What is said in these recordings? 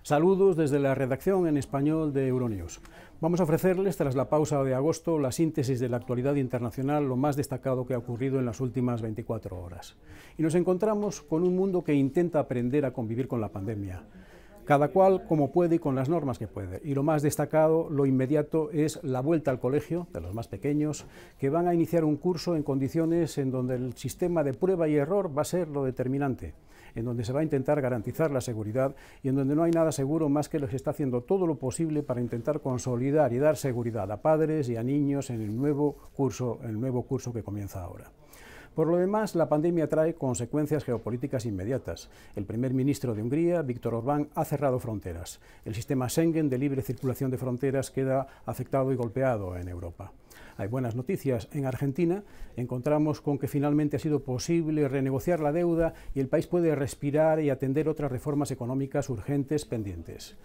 Saludos desde la redacción en español de Euronews. Vamos a ofrecerles, tras la pausa de agosto, la síntesis de la actualidad internacional, lo más destacado que ha ocurrido en las últimas 24 horas. Y nos encontramos con un mundo que intenta aprender a convivir con la pandemia. Cada cual como puede y con las normas que puede. Y lo más destacado, lo inmediato, es la vuelta al colegio de los más pequeños, que van a iniciar un curso en condiciones en donde el sistema de prueba y error va a ser lo determinante, en donde se va a intentar garantizar la seguridad y en donde no hay nada seguro más que se está haciendo todo lo posible para intentar consolidar y dar seguridad a padres y a niños en el nuevo curso que comienza ahora. Por lo demás, la pandemia trae consecuencias geopolíticas inmediatas. El primer ministro de Hungría, Viktor Orbán, ha cerrado fronteras. El sistema Schengen de libre circulación de fronteras queda afectado y golpeado en Europa. Hay buenas noticias. En Argentina encontramos con que finalmente ha sido posible renegociar la deuda y el país puede respirar y atender otras reformas económicas urgentes pendientes.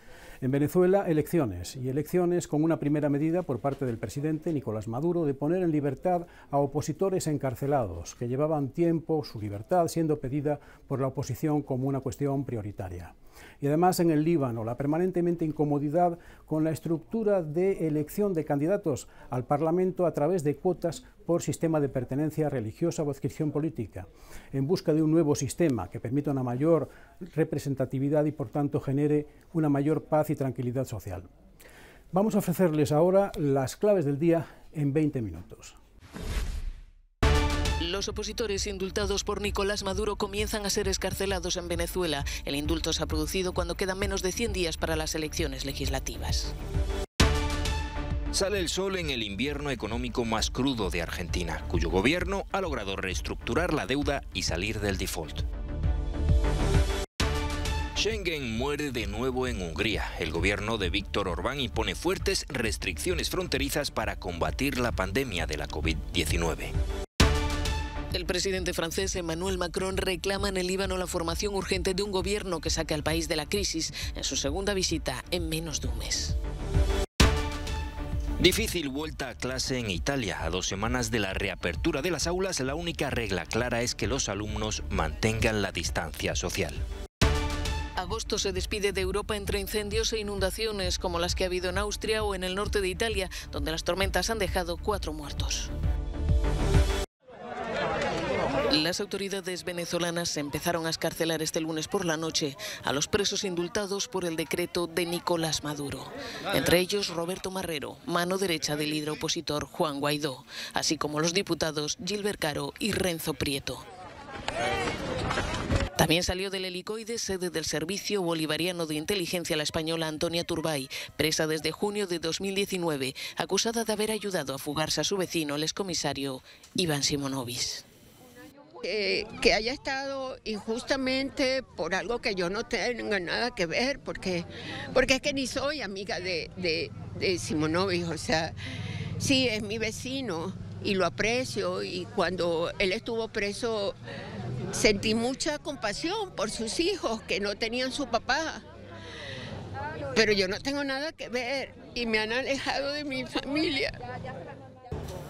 En Venezuela, elecciones con una primera medida por parte del presidente Nicolás Maduro de poner en libertad a opositores encarcelados, que llevaban tiempo su libertad siendo pedida por la oposición como una cuestión prioritaria. Y además en el Líbano, la permanentemente incomodidad con la estructura de elección de candidatos al Parlamento a través de cuotas por sistema de pertenencia religiosa o adscripción política, en busca de un nuevo sistema que permita una mayor representatividad y por tanto genere una mayor paz y tranquilidad social. Vamos a ofrecerles ahora las claves del día en 20 minutos. Los opositores indultados por Nicolás Maduro comienzan a ser excarcelados en Venezuela. El indulto se ha producido cuando quedan menos de 100 días para las elecciones legislativas. Sale el sol en el invierno económico más crudo de Argentina, cuyo gobierno ha logrado reestructurar la deuda y salir del default. Schengen muere de nuevo en Hungría. El gobierno de Viktor Orbán impone fuertes restricciones fronterizas para combatir la pandemia de la COVID-19. El presidente francés Emmanuel Macron reclama en el Líbano la formación urgente de un gobierno que saque al país de la crisis en su segunda visita en menos de un mes. Difícil vuelta a clase en Italia. A 2 semanas de la reapertura de las aulas, la única regla clara es que los alumnos mantengan la distancia social. Agosto se despide de Europa entre incendios e inundaciones como las que ha habido en Austria o en el norte de Italia, donde las tormentas han dejado 4 muertos. Las autoridades venezolanas empezaron a excarcelar este lunes por la noche a los presos indultados por el decreto de Nicolás Maduro. Entre ellos Roberto Marrero, mano derecha del líder opositor Juan Guaidó, así como los diputados Gilbert Caro y Renzo Prieto. También salió del helicoide sede del Servicio Bolivariano de Inteligencia la española Antonia Turbay, presa desde junio de 2019, acusada de haber ayudado a fugarse a su vecino, el excomisario Iván Simonovic. Que haya estado injustamente por algo que yo no tenga nada que ver, porque es que ni soy amiga de Simonovic, o sea, sí es mi vecino y lo aprecio, y cuando él estuvo preso sentí mucha compasión por sus hijos que no tenían su papá, pero yo no tengo nada que ver y me han alejado de mi familia.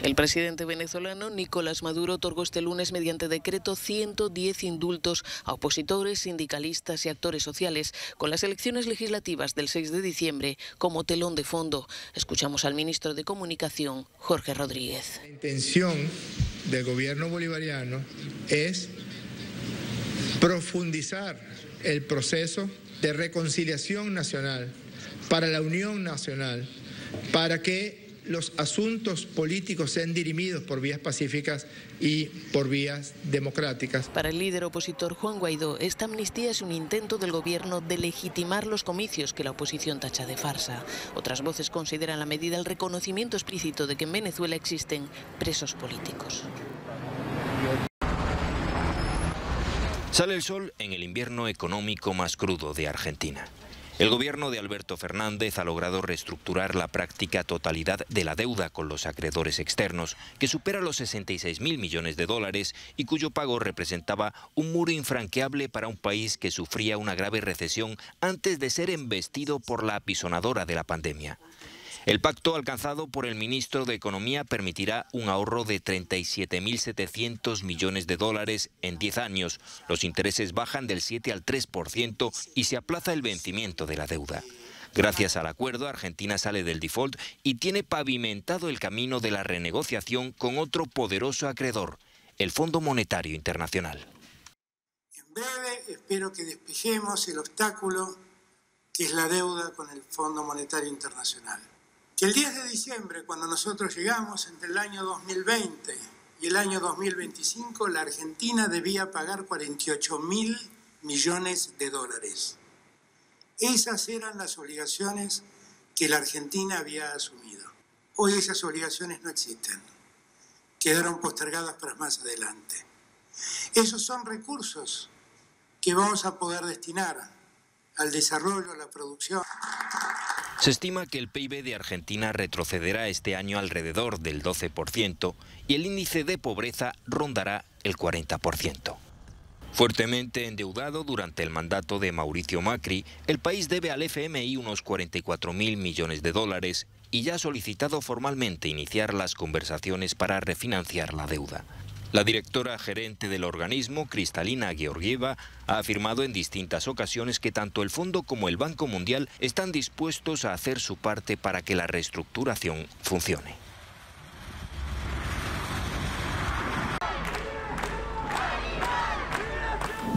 El presidente venezolano Nicolás Maduro otorgó este lunes mediante decreto 110 indultos a opositores, sindicalistas y actores sociales, con las elecciones legislativas del 6 de diciembre como telón de fondo. Escuchamos al ministro de Comunicación, Jorge Rodríguez. La intención del gobierno bolivariano es profundizar el proceso de reconciliación nacional, para la unión nacional, para que los asuntos políticos sean dirimidos por vías pacíficas y por vías democráticas. Para el líder opositor Juan Guaidó, esta amnistía es un intento del gobierno de legitimar los comicios que la oposición tacha de farsa. Otras voces consideran la medida el reconocimiento explícito de que en Venezuela existen presos políticos. Sale el sol en el invierno económico más crudo de Argentina. El gobierno de Alberto Fernández ha logrado reestructurar la práctica totalidad de la deuda con los acreedores externos, que supera los 66.000 millones de dólares y cuyo pago representaba un muro infranqueable para un país que sufría una grave recesión antes de ser embestido por la apisonadora de la pandemia. El pacto alcanzado por el ministro de Economía permitirá un ahorro de 37.700 millones de dólares en 10 años. Los intereses bajan del 7 al 3% y se aplaza el vencimiento de la deuda. Gracias al acuerdo, Argentina sale del default y tiene pavimentado el camino de la renegociación con otro poderoso acreedor, el Fondo Monetario Internacional. En breve espero que despejemos el obstáculo que es la deuda con el Fondo Monetario Internacional. Que el 10 de diciembre, cuando nosotros llegamos, entre el año 2020 y el año 2025, la Argentina debía pagar 48.000 millones de dólares. Esas eran las obligaciones que la Argentina había asumido. Hoy esas obligaciones no existen. Quedaron postergadas para más adelante. Esos son recursos que vamos a poder destinar al desarrollo, a la producción. Se estima que el PIB de Argentina retrocederá este año alrededor del 12% y el índice de pobreza rondará el 40%. Fuertemente endeudado durante el mandato de Mauricio Macri, el país debe al FMI unos 44.000 millones de dólares y ya ha solicitado formalmente iniciar las conversaciones para refinanciar la deuda. La directora gerente del organismo, Kristalina Georgieva, ha afirmado en distintas ocasiones que tanto el Fondo como el Banco Mundial están dispuestos a hacer su parte para que la reestructuración funcione.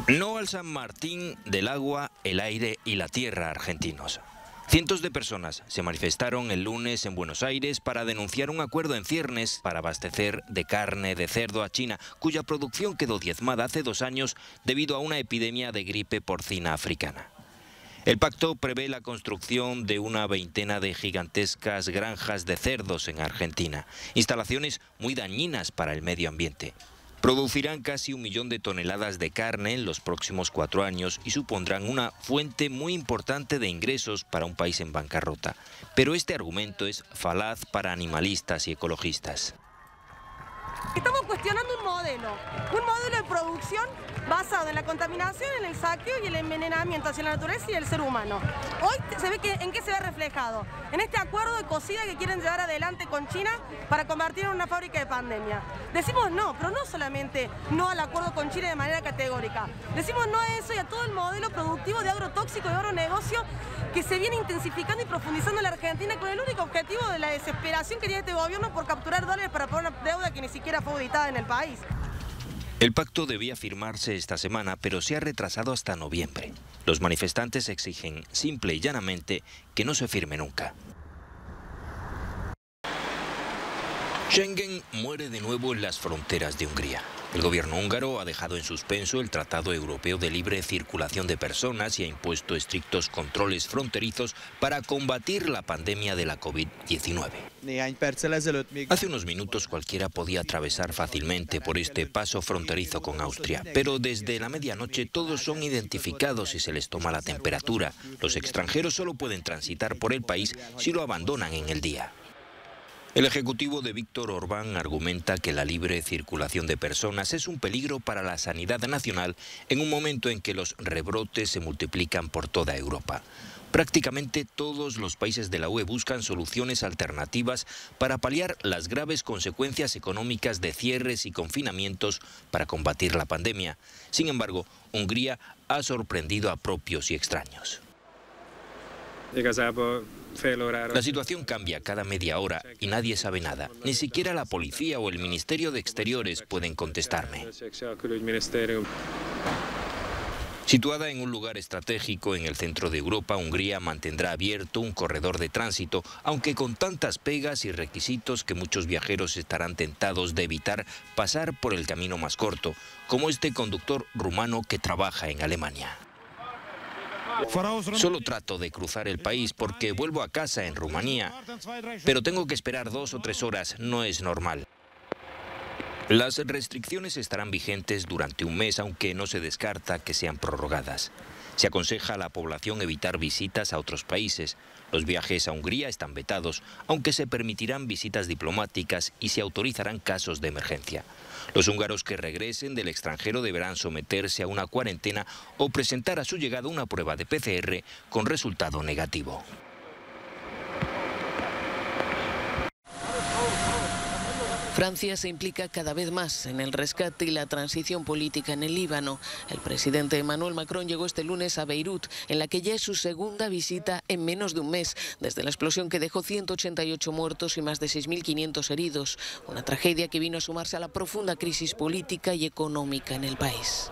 No al San Martín del agua, el aire y la tierra argentinos. Cientos de personas se manifestaron el lunes en Buenos Aires para denunciar un acuerdo en ciernes para abastecer de carne de cerdo a China, cuya producción quedó diezmada hace 2 años debido a una epidemia de gripe porcina africana. El pacto prevé la construcción de una veintena de gigantescas granjas de cerdos en Argentina, instalaciones muy dañinas para el medio ambiente. Producirán casi 1 millón de toneladas de carne en los próximos 4 años y supondrán una fuente muy importante de ingresos para un país en bancarrota. Pero este argumento es falaz para animalistas y ecologistas. Estamos cuestionando un modelo de producción basado en la contaminación, en el saqueo y el envenenamiento hacia la naturaleza y el ser humano. Hoy se ve en qué se ve reflejado, en este acuerdo de cocina que quieren llevar adelante con China para convertirlo en una fábrica de pandemia. Decimos no, pero no solamente no al acuerdo con China de manera categórica. Decimos no a eso y a todo el modelo productivo de agrotóxico y agronegocio que se viene intensificando y profundizando en la Argentina con el único objetivo de la desesperación que tiene este gobierno por capturar dólares para pagar una deuda que ni siquiera fue auditada en el país. El pacto debía firmarse esta semana, pero se ha retrasado hasta noviembre. Los manifestantes exigen simple y llanamente que no se firme nunca. Schengen muere de nuevo en las fronteras de Hungría. El gobierno húngaro ha dejado en suspenso el Tratado Europeo de Libre Circulación de Personas y ha impuesto estrictos controles fronterizos para combatir la pandemia de la COVID-19. Hace unos minutos cualquiera podía atravesar fácilmente por este paso fronterizo con Austria, pero desde la medianoche todos son identificados y se les toma la temperatura. Los extranjeros solo pueden transitar por el país si lo abandonan en el día. El ejecutivo de Víctor Orbán argumenta que la libre circulación de personas es un peligro para la sanidad nacional en un momento en que los rebrotes se multiplican por toda Europa. Prácticamente todos los países de la UE buscan soluciones alternativas para paliar las graves consecuencias económicas de cierres y confinamientos para combatir la pandemia. Sin embargo, Hungría ha sorprendido a propios y extraños. La situación cambia cada media hora y nadie sabe nada. Ni siquiera la policía o el Ministerio de Exteriores pueden contestarme. Situada en un lugar estratégico en el centro de Europa, Hungría mantendrá abierto un corredor de tránsito, aunque con tantas pegas y requisitos que muchos viajeros estarán tentados de evitar pasar por el camino más corto, como este conductor rumano que trabaja en Alemania. Solo trato de cruzar el país porque vuelvo a casa en Rumanía, pero tengo que esperar 2 o 3 horas, no es normal. Las restricciones estarán vigentes durante un mes, aunque no se descarta que sean prorrogadas. Se aconseja a la población evitar visitas a otros países. Los viajes a Hungría están vetados, aunque se permitirán visitas diplomáticas y se autorizarán casos de emergencia. Los húngaros que regresen del extranjero deberán someterse a una cuarentena o presentar a su llegada una prueba de PCR con resultado negativo. Francia se implica cada vez más en el rescate y la transición política en el Líbano. El presidente Emmanuel Macron llegó este lunes a Beirut, en la que ya es su segunda visita en menos de un mes, desde la explosión que dejó 188 muertos y más de 6.500 heridos. Una tragedia que vino a sumarse a la profunda crisis política y económica en el país.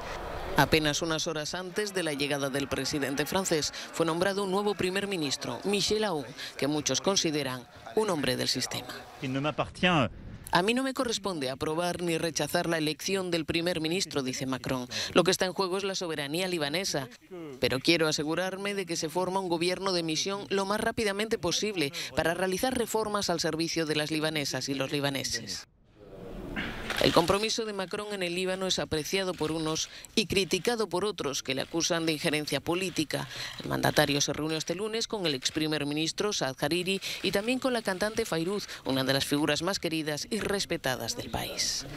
Apenas unas horas antes de la llegada del presidente francés, fue nombrado un nuevo primer ministro, Michel Aoun, que muchos consideran un hombre del sistema. A mí no me corresponde aprobar ni rechazar la elección del primer ministro, dice Macron. Lo que está en juego es la soberanía libanesa. Pero quiero asegurarme de que se forma un gobierno de misión lo más rápidamente posible para realizar reformas al servicio de las libanesas y los libaneses. El compromiso de Macron en el Líbano es apreciado por unos y criticado por otros que le acusan de injerencia política. El mandatario se reunió este lunes con el ex primer ministro Saad Hariri y también con la cantante Fairuz, una de las figuras más queridas y respetadas del país.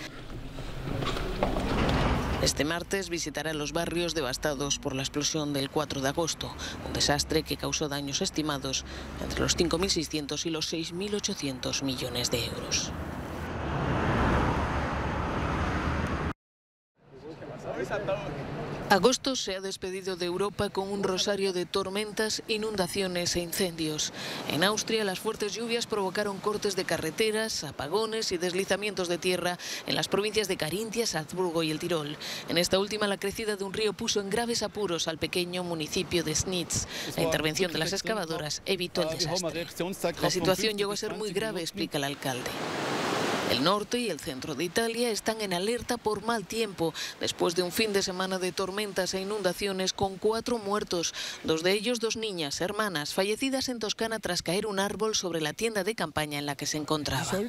Este martes visitará los barrios devastados por la explosión del 4 de agosto, un desastre que causó daños estimados entre los 5.600 y los 6.800 millones de euros. Agosto se ha despedido de Europa con un rosario de tormentas, inundaciones e incendios. En Austria, las fuertes lluvias provocaron cortes de carreteras, apagones y deslizamientos de tierra en las provincias de Carintia, Salzburgo y el Tirol. En esta última, la crecida de un río puso en graves apuros al pequeño municipio de Schnitz. La intervención de las excavadoras evitó el desastre. La situación llegó a ser muy grave, explica el alcalde. El norte y el centro de Italia están en alerta por mal tiempo, después de un fin de semana de tormentas e inundaciones con 4 muertos, 2 de ellos 2 niñas, hermanas, fallecidas en Toscana tras caer un árbol sobre la tienda de campaña en la que se encontraba.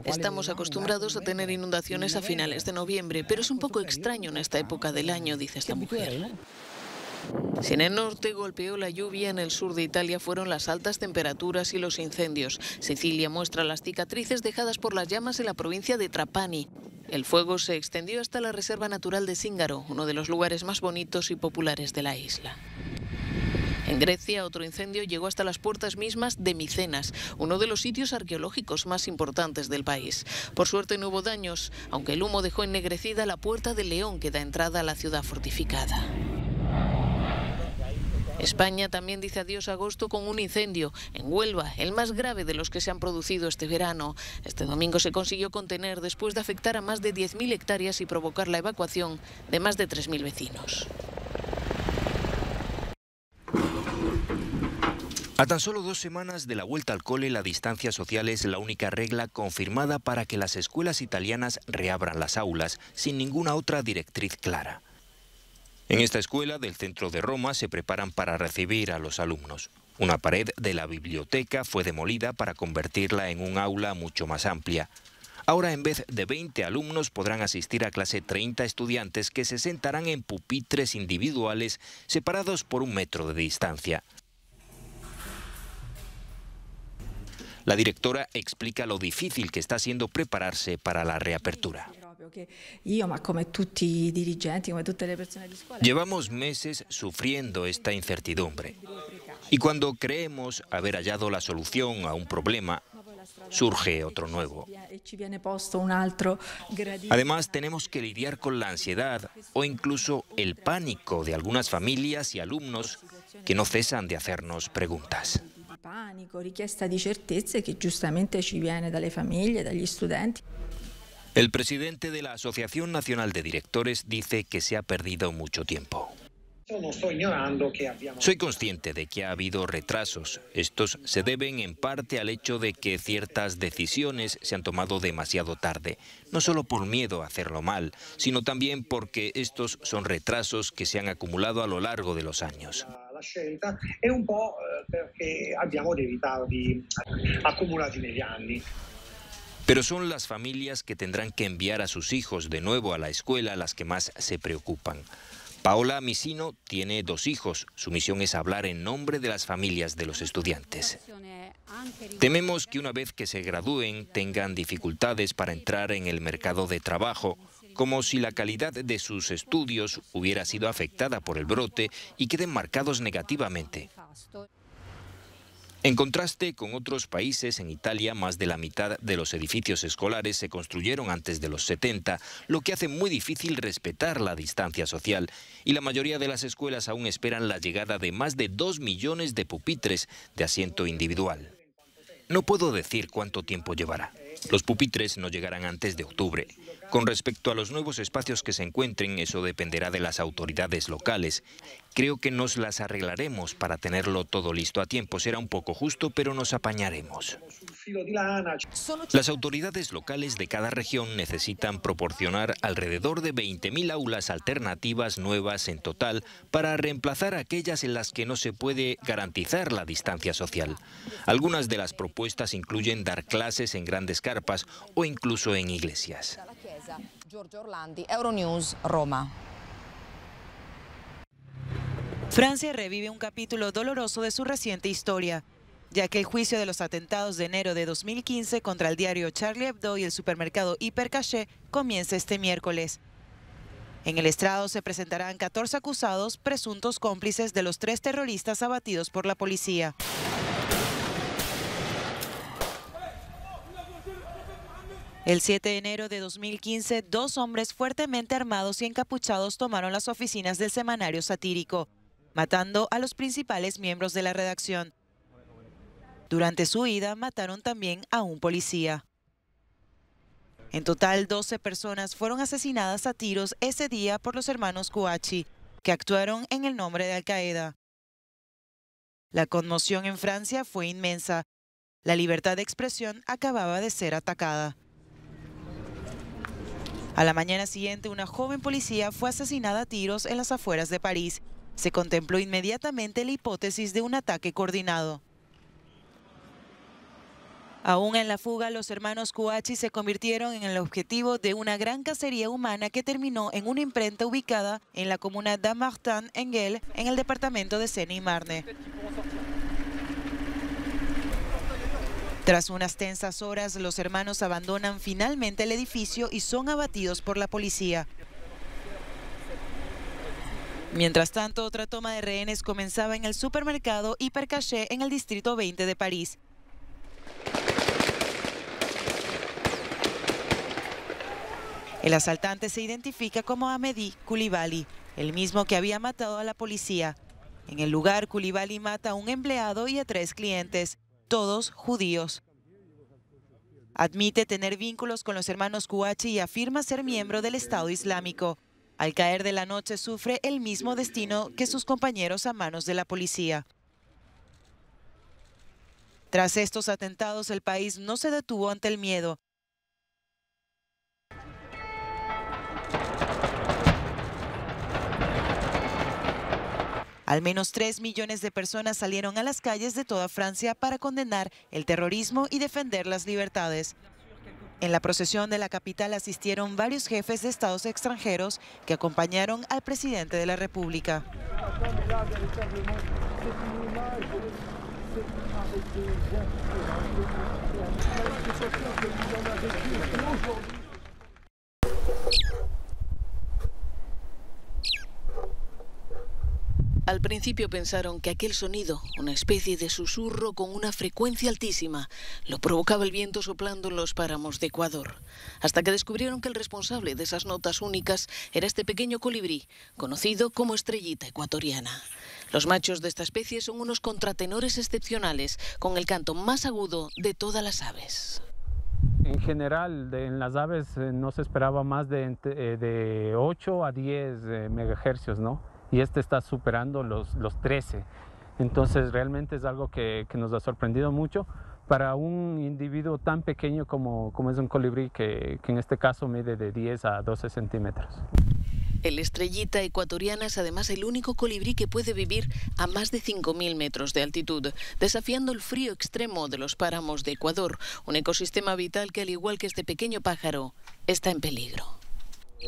Estamos acostumbrados a tener inundaciones a finales de noviembre, pero es un poco extraño en esta época del año, dice esta mujer. Si en el norte golpeó la lluvia, en el sur de Italia fueron las altas temperaturas y los incendios. Sicilia muestra las cicatrices dejadas por las llamas en la provincia de Trapani. El fuego se extendió hasta la Reserva Natural de Zingaro, uno de los lugares más bonitos y populares de la isla. En Grecia, otro incendio llegó hasta las puertas mismas de Micenas, uno de los sitios arqueológicos más importantes del país. Por suerte no hubo daños, aunque el humo dejó ennegrecida la Puerta del León que da entrada a la ciudad fortificada. España también dice adiós a agosto con un incendio en Huelva, el más grave de los que se han producido este verano. Este domingo se consiguió contener después de afectar a más de 10.000 hectáreas y provocar la evacuación de más de 3.000 vecinos. A tan solo 2 semanas de la vuelta al cole, la distancia social es la única regla confirmada para que las escuelas italianas reabran las aulas sin ninguna otra directriz clara. En esta escuela del centro de Roma se preparan para recibir a los alumnos. Una pared de la biblioteca fue demolida para convertirla en un aula mucho más amplia. Ahora, en vez de 20 alumnos, podrán asistir a clase 30 estudiantes que se sentarán en pupitres individuales separados por 1 metro de distancia. La directora explica lo difícil que está siendo prepararse para la reapertura. Llevamos meses sufriendo esta incertidumbre y cuando creemos haber hallado la solución a un problema, surge otro nuevo. Además, tenemos que lidiar con la ansiedad o incluso el pánico de algunas familias y alumnos que no cesan de hacernos preguntas. El presidente de la Asociación Nacional de Directores dice que se ha perdido mucho tiempo. Soy consciente de que ha habido retrasos. Estos se deben en parte al hecho de que ciertas decisiones se han tomado demasiado tarde, no solo por miedo a hacerlo mal, sino también porque estos son retrasos que se han acumulado a lo largo de los años. Pero son las familias que tendrán que enviar a sus hijos de nuevo a la escuela las que más se preocupan. Paola Misino tiene 2 hijos. Su misión es hablar en nombre de las familias de los estudiantes. Tememos que una vez que se gradúen tengan dificultades para entrar en el mercado de trabajo, como si la calidad de sus estudios hubiera sido afectada por el brote y queden marcados negativamente. En contraste con otros países, en Italia más de la mitad de los edificios escolares se construyeron antes de los 70, lo que hace muy difícil respetar la distancia social, y la mayoría de las escuelas aún esperan la llegada de más de 2 millones de pupitres de asiento individual. No puedo decir cuánto tiempo llevará. Los pupitres no llegarán antes de octubre. Con respecto a los nuevos espacios que se encuentren, eso dependerá de las autoridades locales. Creo que nos las arreglaremos para tenerlo todo listo a tiempo. Será un poco justo, pero nos apañaremos. Las autoridades locales de cada región necesitan proporcionar alrededor de 20.000 aulas alternativas nuevas en total para reemplazar aquellas en las que no se puede garantizar la distancia social. Algunas de las propuestas incluyen dar clases en grandes carpas o incluso en iglesias. Giorgio Orlandi, Euronews, Roma. Francia revive un capítulo doloroso de su reciente historia, ya que el juicio de los atentados de enero de 2015 contra el diario Charlie Hebdo y el supermercado Hyper Cacher comienza este miércoles. En el estrado se presentarán 14 acusados, presuntos cómplices de los 3 terroristas abatidos por la policía. El 7 de enero de 2015, 2 hombres fuertemente armados y encapuchados tomaron las oficinas del semanario satírico, matando a los principales miembros de la redacción. Durante su huida, mataron también a un policía. En total, 12 personas fueron asesinadas a tiros ese día por los hermanos Kouachi, que actuaron en el nombre de Al-Qaeda. La conmoción en Francia fue inmensa. La libertad de expresión acababa de ser atacada. A la mañana siguiente, una joven policía fue asesinada a tiros en las afueras de París. Se contempló inmediatamente la hipótesis de un ataque coordinado. Aún en la fuga, los hermanos Kouachi se convirtieron en el objetivo de una gran cacería humana que terminó en una imprenta ubicada en la comuna d'Amartin-en-Guel, en el departamento de Seine-y-Marne. Tras unas tensas horas, los hermanos abandonan finalmente el edificio y son abatidos por la policía. Mientras tanto, otra toma de rehenes comenzaba en el supermercado Hyper Cacher en el distrito 20 de París. El asaltante se identifica como Hamedi Koulibaly, el mismo que había matado a la policía. En el lugar, Koulibaly mata a un empleado y a 3 clientes, todos judíos. Admite tener vínculos con los hermanos Kouachi y afirma ser miembro del Estado Islámico. Al caer de la noche sufre el mismo destino que sus compañeros a manos de la policía. Tras estos atentados, el país no se detuvo ante el miedo. Al menos 3 millones de personas salieron a las calles de toda Francia para condenar el terrorismo y defender las libertades. En la procesión de la capital asistieron varios jefes de estados extranjeros que acompañaron al presidente de la República. Al principio pensaron que aquel sonido, una especie de susurro con una frecuencia altísima, lo provocaba el viento soplando en los páramos de Ecuador, hasta que descubrieron que el responsable de esas notas únicas era este pequeño colibrí, conocido como estrellita ecuatoriana. Los machos de esta especie son unos contratenores excepcionales, con el canto más agudo de todas las aves. En general, en las aves no se esperaba más de 8 a 10 megahercios, ¿no? Y este está superando los 13. Entonces realmente es algo que nos ha sorprendido mucho para un individuo tan pequeño como es un colibrí que en este caso mide de 10 a 12 centímetros. El estrellita ecuatoriana es además el único colibrí que puede vivir a más de 5.000 metros de altitud, desafiando el frío extremo de los páramos de Ecuador, un ecosistema vital que, al igual que este pequeño pájaro, está en peligro.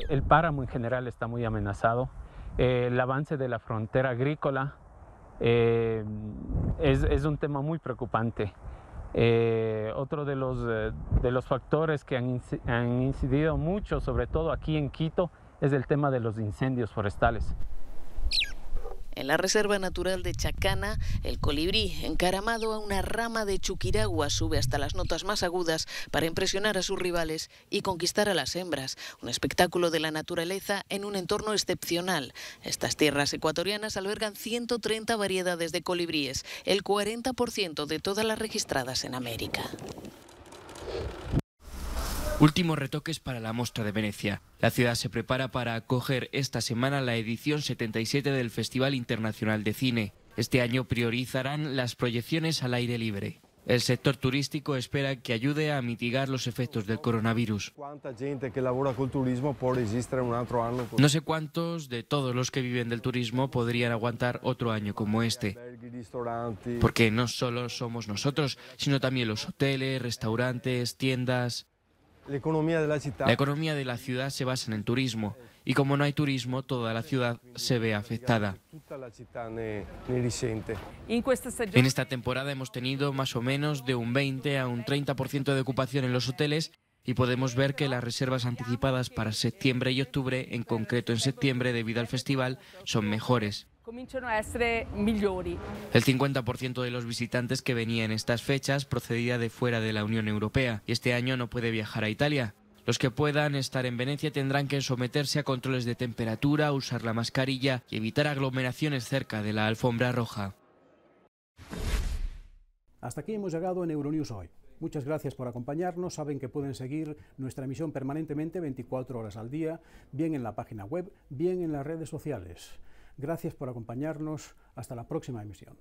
El páramo en general está muy amenazado. El avance de la frontera agrícola es un tema muy preocupante. Otro de los factores que han incidido mucho, sobre todo aquí en Quito, es el tema de los incendios forestales. En la Reserva Natural de Chacana, el colibrí, encaramado a una rama de chuquiragua, sube hasta las notas más agudas para impresionar a sus rivales y conquistar a las hembras. Un espectáculo de la naturaleza en un entorno excepcional. Estas tierras ecuatorianas albergan 130 variedades de colibríes, el 40% de todas las registradas en América. Últimos retoques para la Mostra de Venecia. La ciudad se prepara para acoger esta semana la edición 77 del Festival Internacional de Cine. Este año priorizarán las proyecciones al aire libre. El sector turístico espera que ayude a mitigar los efectos del coronavirus. No sé cuántos de todos los que viven del turismo podrían aguantar otro año como este. Porque no solo somos nosotros, sino también los hoteles, restaurantes, tiendas. La economía de la ciudad se basa en el turismo y como no hay turismo, toda la ciudad se ve afectada. En esta temporada hemos tenido más o menos de un 20 a un 30% de ocupación en los hoteles y podemos ver que las reservas anticipadas para septiembre y octubre, en concreto en septiembre debido al festival, son mejores. El 50% de los visitantes que venían en estas fechas procedía de fuera de la Unión Europea y este año no puede viajar a Italia. Los que puedan estar en Venecia tendrán que someterse a controles de temperatura, usar la mascarilla y evitar aglomeraciones cerca de la alfombra roja. Hasta aquí hemos llegado en Euronews hoy. Muchas gracias por acompañarnos. Saben que pueden seguir nuestra emisión permanentemente 24 horas al día, bien en la página web, bien en las redes sociales. Gracias por acompañarnos. Hasta la próxima emisión.